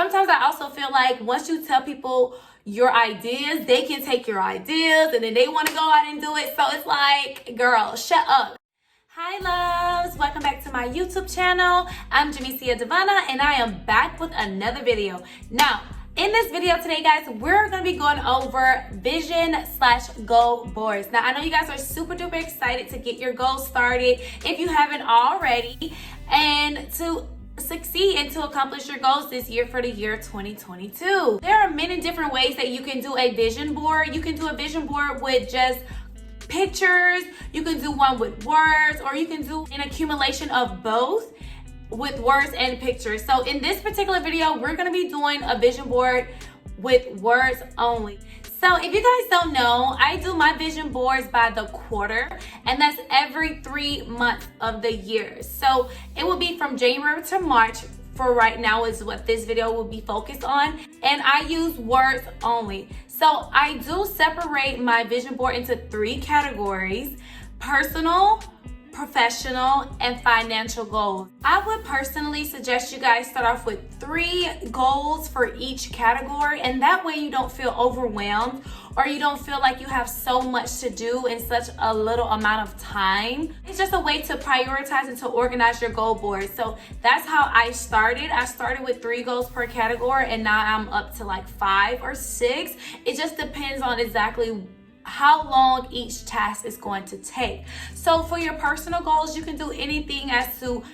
sometimes I also feel like once you tell people your ideas, they can take your ideas and then they want to go out and do it. So it's like, girl, shut up. Hi loves, welcome back to my YouTube channel. I'm Jamicia Devana and I am back with another video. Now, in this video today, guys, we're going to be going over vision/goal boards. Now, I know you guys are super duper excited to get your goals started if you haven't already, and to succeed and to accomplish your goals this year for the year 2022. There are many different ways that you can do a vision board. You can do a vision board with just pictures, you can do one with words, or you can do an accumulation of both with words and pictures. So in this particular video, we're going to be doing a vision board with words only. So if you guys don't know, I do my vision boards by the quarter, and that's every 3 months of the year. So it will be from January to March. For right now is what this video will be focused on, and I use words only. So I do separate my vision board into 3 categories: personal, professional, and financial goals. I would personally suggest you guys start off with 3 goals for each category, and that way you don't feel overwhelmed or you don't feel like you have so much to do in such a little amount of time. It's just a way to prioritize and to organize your goal board. So that's how I started. I started with 3 goals per category, and now I'm up to like 5 or 6. It just depends on exactly how long each task is going to take. So for your personal goals, you can do anything as to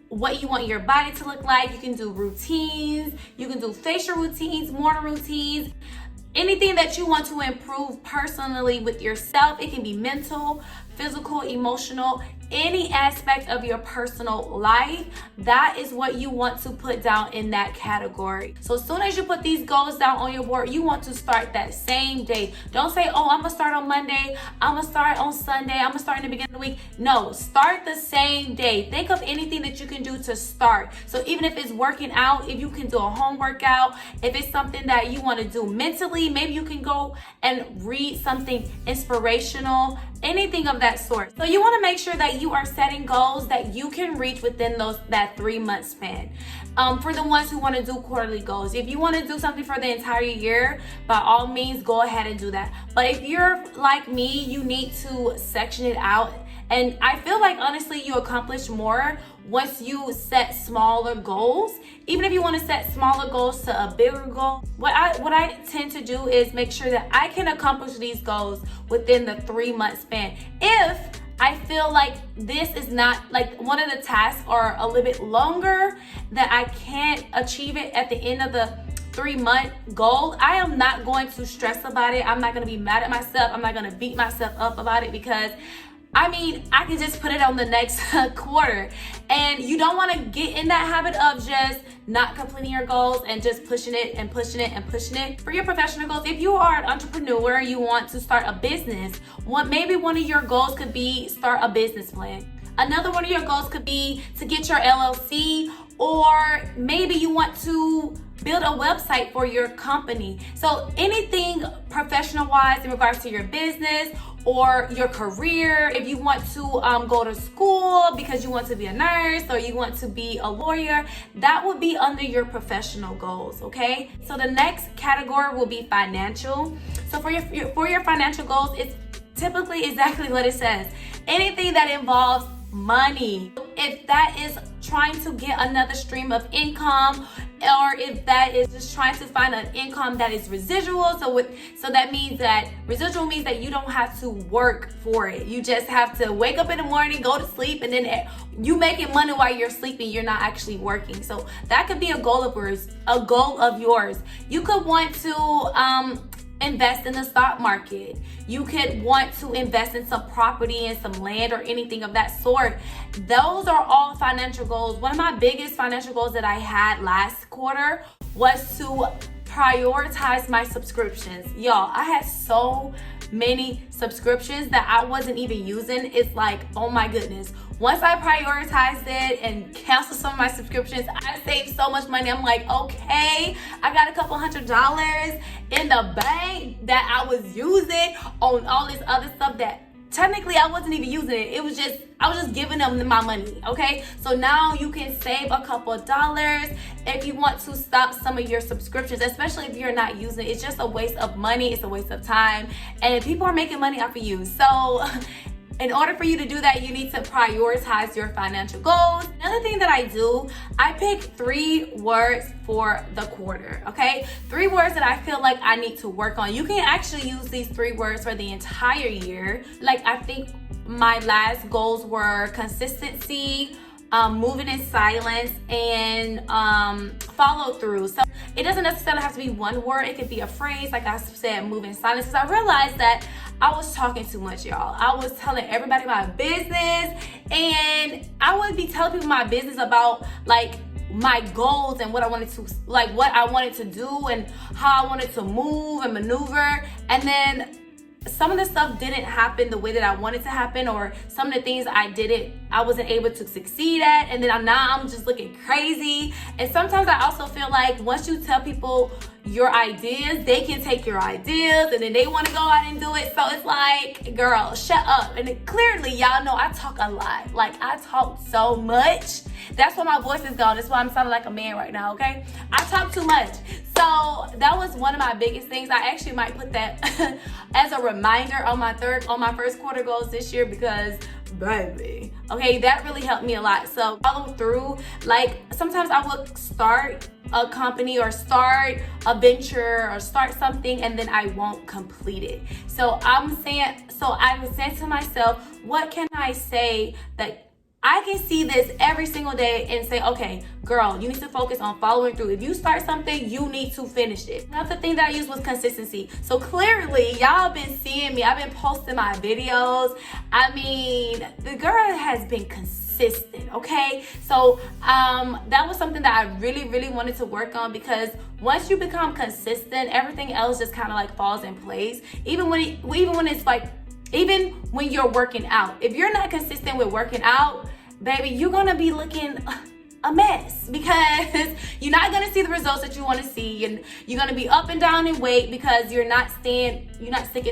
what you want your body to look like. You can do routines, you can do facial routines, morning routines, anything that you want to improve personally with yourself. It can be mental, physical, emotional, any aspect of your personal life. That is what you want to put down in that category. So as soon as you put these goals down on your board, you want to start that same day. Don't say, oh, I'm gonna start on Monday, I'm gonna start on Sunday, I'm gonna start in the beginning of the week. No, start the same day. Think of anything that you can do to start. So even if it's working out, if you can do a home workout, if it's something that you want to do mentally, maybe you can go and read something inspirational, anything of that sort. So you want to make sure that you are setting goals that you can reach within that 3-month span. For the ones who want to do quarterly goals, if you want to do something for the entire year, by all means go ahead and do that. But if you're like me, you need to section it out, and I feel like honestly you accomplish more once you set smaller goals. Even if you want to set smaller goals to a bigger goal, what I tend to do is make sure that I can accomplish these goals within the 3-month span. If I feel like this is not, like, one of the tasks are a little bit longer, that I can't achieve it at the end of the 3-month goal, I am not going to stress about it. I'm not going to be mad at myself. I'm not going to beat myself up about it, because I mean, I can just put it on the next quarter. And you don't want to get in that habit of just not completing your goals and just pushing it and pushing it and pushing it. For your professional goals, if you are an entrepreneur, you want to start a business, maybe one of your goals could be start a business plan. Another one of your goals could be to get your LLC, or maybe you want to build a website for your company. So anything professional wise in regards to your business or your career, if you want to go to school because you want to be a nurse or you want to be a lawyer, that would be under your professional goals, okay? So the next category will be financial. So for your financial goals, it's typically exactly what it says. Anything that involves money. If that is trying to get another stream of income, or if that is just trying to find an income that is residual, so that means that residual means that you don't have to work for it. You just have to wake up in the morning, go to sleep, and then you making money while you're sleeping. You're not actually working. So that could be a goal of yours. You could want to invest in the stock market. You could want to invest in some property and some land or anything of that sort. Those are all financial goals. One of my biggest financial goals that I had last quarter was to prioritize my subscriptions. Y'all, I had so many subscriptions that I wasn't even using. It's like, oh my goodness. Once I prioritized it and canceled some of my subscriptions, I saved so much money. I'm like, okay, I got a couple $100s in the bank that I was using on all this other stuff that technically I wasn't even using it. I was just giving them my money, okay? So now you can save a couple of dollars if you want to stop some of your subscriptions, especially if you're not using it. It's just a waste of money, it's a waste of time, and people are making money off of you. So in order for you to do that, you need to prioritize your financial goals. Another thing that I do, I pick 3 words for the quarter, okay? 3 words that I feel like I need to work on. You can actually use these 3 words for the entire year. Like, I think my last goals were consistency, moving in silence, and follow through. So it doesn't necessarily have to be one word. It could be a phrase, like I said, move in silence. Because I realized that I was talking too much, y'all. I was telling everybody my business, and I would be telling people my business about like my goals and what I wanted to do and how I wanted to move and maneuver. And then some of the stuff didn't happen the way that I wanted to happen, or some of the things I wasn't able to succeed at, and then I'm just looking crazy. And sometimes I also feel like once you tell people your ideas, they can take your ideas and then they want to go out and do it. So it's like, girl, shut up. And clearly, y'all know I talk a lot. Like, I talk so much. That's why my voice is gone. That's why I'm sounding like a man right now, okay? I talk too much. So that was one of my biggest things. I actually might put that as a reminder on my first quarter goals this year, because baby, okay, that really helped me a lot. So follow through. Like, sometimes I would start a company or start a venture or start something, and then I won't complete it. So I was saying to myself, what can I say that I can see this every single day and say, okay, girl, you need to focus on following through. If you start something, you need to finish it. Another thing that I used was consistency. So clearly, y'all been seeing me. I've been posting my videos. I mean, the girl has been consistent, okay? So that was something that I really, really wanted to work on, because once you become consistent, everything else just kind of like falls in place. Even when you're working out, if you're not consistent with working out, baby, you're gonna be looking a mess, because you're not gonna see the results that you want to see, and you're gonna be up and down in weight because you're not sticking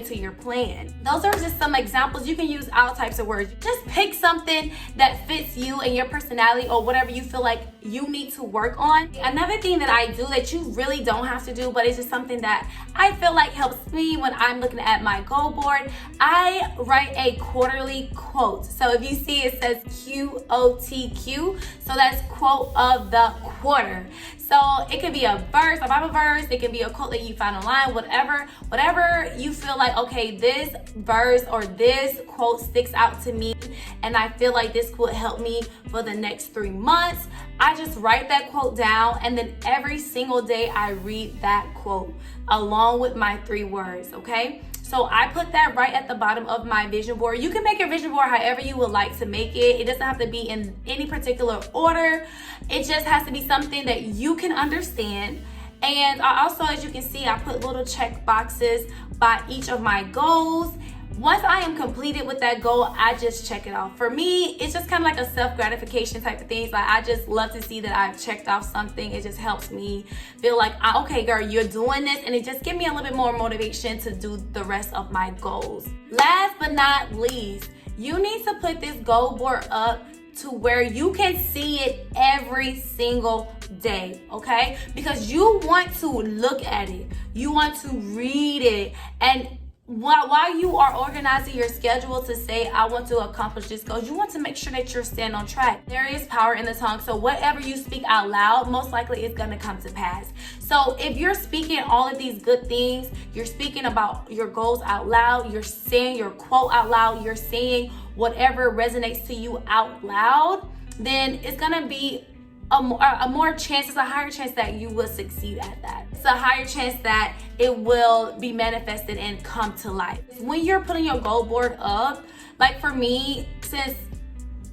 to your plan. Those are just some examples. You can use all types of words. Just pick something that fits you and your personality, or whatever you feel like you need to work on. Another thing that I do that you really don't have to do, but it's just something that I feel like helps me when I'm looking at my goal board, I write a quarterly quote. So if you see, it says QOTQ, so that's quote of the quarter. So it could be a verse, a Bible verse, it can be a quote that you find online, whatever you feel like, okay, this verse or this quote sticks out to me, and I feel like this would help me for the next 3 months. I just write that quote down, and then every single day I read that quote along with my 3 words, okay? So I put that right at the bottom of my vision board. You can make your vision board however you would like to make it. It doesn't have to be in any particular order. It just has to be something that you can understand. And I also, as you can see, I put little check boxes by each of my goals. Once I am completed with that goal, I just check it off. For me, it's just kind of like a self-gratification type of thing. Like, I just love to see that I've checked off something. It just helps me feel like, okay, girl, you're doing this. And it just gives me a little bit more motivation to do the rest of my goals. Last but not least, you need to put this goal board up to where you can see it every single day, okay? Because you want to look at it. You want to read it. And while you are organizing your schedule to say, I want to accomplish this goal, you want to make sure that you're staying on track. There is power in the tongue. So whatever you speak out loud, most likely it's going to come to pass. So if you're speaking all of these good things, you're speaking about your goals out loud, you're saying your quote out loud, you're saying whatever resonates to you out loud, then it's going to be a higher chance that you will succeed at that. It's a higher chance that it will be manifested and come to life. When you're putting your goal board up, like for me, since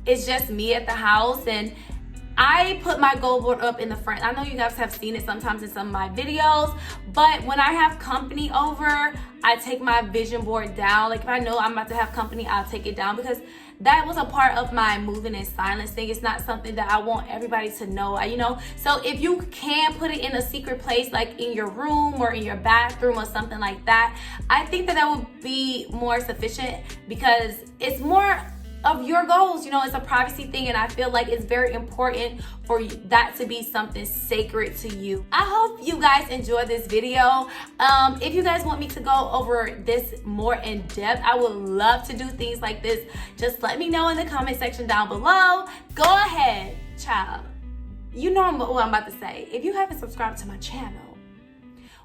it's just me at the house, and I put my goal board up in the front. I know you guys have seen it sometimes in some of my videos, but when I have company over, I take my vision board down. Like if I know I'm about to have company, I'll take it down, because that was a part of my moving in silence thing. It's not something that I want everybody to know, you know. So if you can put it in a secret place, like in your room or in your bathroom or something like that, I think that would be more sufficient, because it's more of your goals, you know. It's a privacy thing, and I feel like it's very important for that to be something sacred to you. I hope you guys enjoyed this video. If you guys want me to go over this more in depth, I would love to do things like this. Just let me know in the comment section down below. Go ahead, child. You know what I'm about to say. If you haven't subscribed to my channel,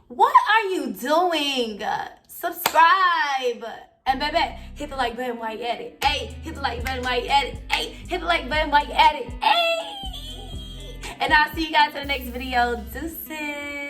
what are you doing? Subscribe. And baby, hit the like button while you at it. Hey, hit the like button while you at it. Hey, hit the like button while you at it. Hey. And I'll see you guys in the next video. Deuces.